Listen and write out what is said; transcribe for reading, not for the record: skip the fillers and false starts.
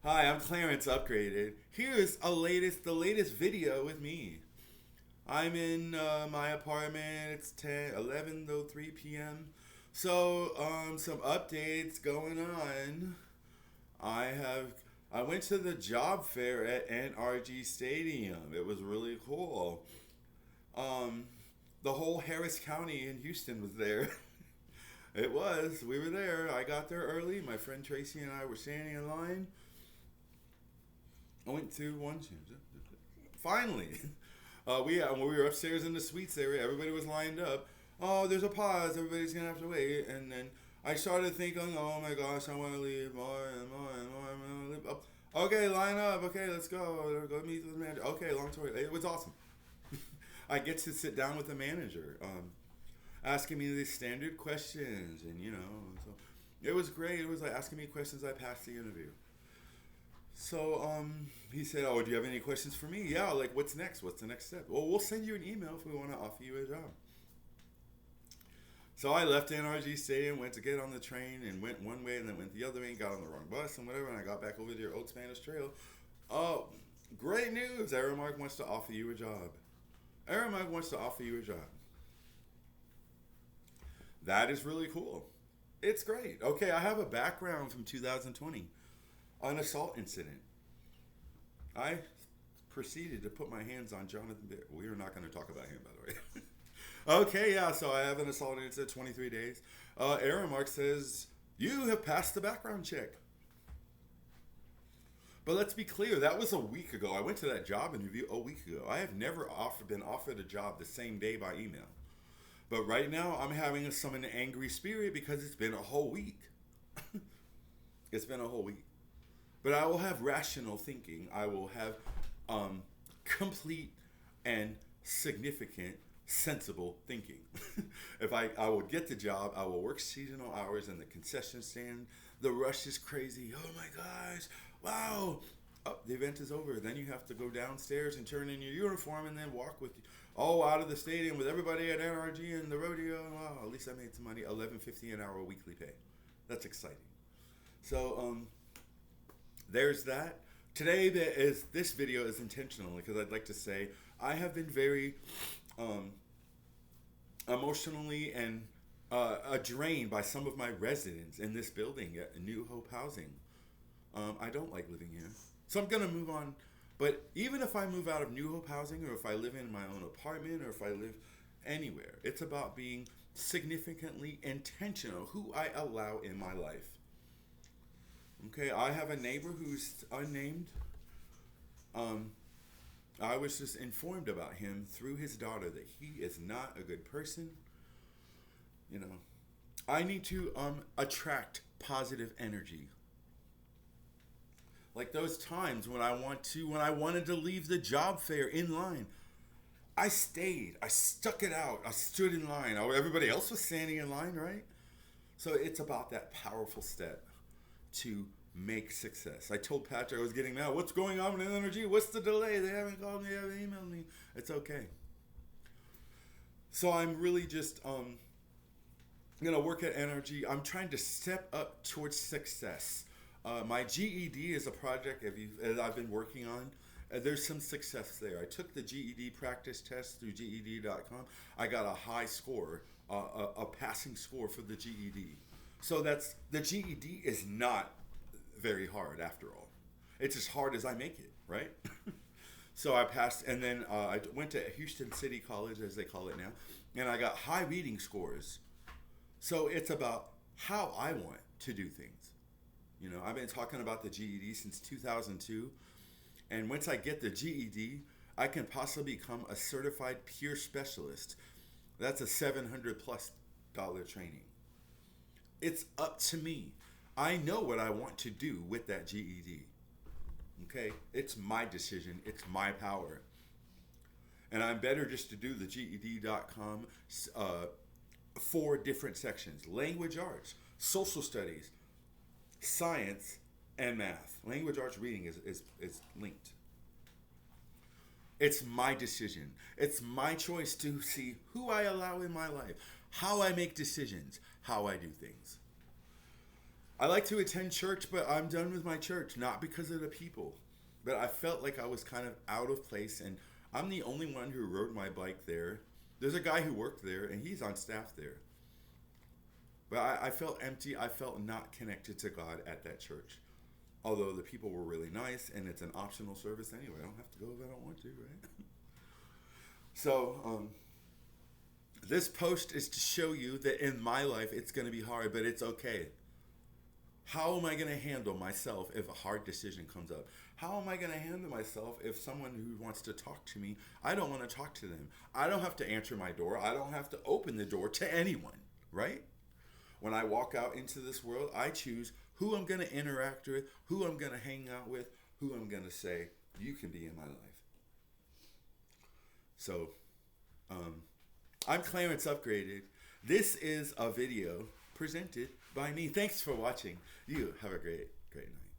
Hi, I'm Clarence Upgraded. Here's the latest video with me. I'm in my apartment. It's 11:03 p.m. So, some updates going on. I have I went to the job fair at NRG Stadium. It was really cool. Um, the whole Harris County in Houston was there. It was. We were there. I got there early. My friend Tracy and I were standing in line. I went to one. Finally, when we were upstairs in the suites area, everybody was lined up. Oh, there's a pause. Everybody's gonna have to wait. And then I started thinking, oh my gosh, I want to leave more and more and more. I want to leave. Oh, okay, line up. Okay, let's go. Go meet with the manager. Okay, long story. It was awesome. I get to sit down with the manager, asking me these standard questions, and so it was great. It was like asking me questions. I passed the interview. So he said, "Oh, do you have any questions for me?" Yeah, like what's next? What's the next step? Well, we'll send you an email if we want to offer you a job. So I left NRG Stadium, went to get on the train, and went one way, and then went the other way, and got on the wrong bus and whatever. And I got back over to your Old Spanish Trail. Oh, great news! Aramark wants to offer you a job. Aramark wants to offer you a job. That is really cool. It's great. Okay, I have a background from 2020, an assault incident. I proceeded to put my hands on Jonathan Bear. We are not going to talk about him, by the way. Okay, yeah, so I have an assault incident, 23 days. Aramark says, you have passed the background check. But let's be clear, that was a week ago. I went to that job interview a week ago. I have never been offered a job the same day by email. But right now, I'm having a summon angry spirit because it's been a whole week. It's been a whole week. But I will have rational thinking. I will have complete and significant, sensible thinking. If I will get the job, I will work seasonal hours in the concession stand. The rush is crazy. Oh my gosh. Wow. Oh, the event is over. Then you have to go downstairs and turn in your uniform and then walk with out of the stadium with everybody at NRG and the rodeo. Wow, at least I made some money. $11.50 an hour weekly pay. That's exciting. So there's that. Today this video is intentional because I'd like to say I have been very emotionally and drained by some of my residents in this building at New Hope Housing. I don't like living here, so I'm gonna move on. But even if I move out of New Hope Housing, or if I live in my own apartment, or if I live anywhere, it's about being significantly intentional who I allow in my life. Okay, I have a neighbor who's unnamed. I was just informed about him through his daughter that he is not a good person. You know, I need to attract positive energy. Like those times when I wanted to leave the job fair in line. I stayed. I stuck it out. I stood in line. Everybody else was standing in line, right? So it's about that powerful step to make success. I told Patrick I was getting mad. What's going on with energy? What's the delay? They haven't called me. They haven't emailed me. It's okay. So I'm really just work at energy. I'm trying to step up towards success. My GED is a project I've been working on. There's some success there. I took the GED practice test through GED.com. I got a high score, a passing score for the GED. So the GED is not very hard after all. It's as hard as I make it, right? So I passed, and then I went to Houston City College, as they call it now, and I got high reading scores. So it's about how I want to do things. I've been talking about the GED since 2002, and once I get the GED, I can possibly become a certified peer specialist. That's a $700+ training. It's up to me. I know what I want to do with that GED. Okay? It's my decision. It's my power. And I'm better just to do the GED.com 4 different sections. Language arts, social studies, science, and math. Language arts reading is linked. It's my decision. It's my choice to see who I allow in my life, how I make decisions, how I do things. I like to attend church, but I'm done with my church, not because of the people. But I felt like I was kind of out of place, and I'm the only one who rode my bike there. There's a guy who worked there, and he's on staff there. But I felt empty. I felt not connected to God at that church. Although the people were really nice, and it's an optional service anyway. I don't have to go if I don't want to, right? So, this post is to show you that in my life it's going to be hard, but it's okay. How am I going to handle myself if a hard decision comes up? How am I going to handle myself if someone who wants to talk to me, I don't want to talk to them? I don't have to answer my door. I don't have to open the door to anyone, right? When I walk out into this world, I choose who I'm going to interact with, who I'm going to hang out with, who I'm going to say, you can be in my life. So, I'm Clarence Upgraded. This is a video presented by me. Thanks for watching. You have a great night.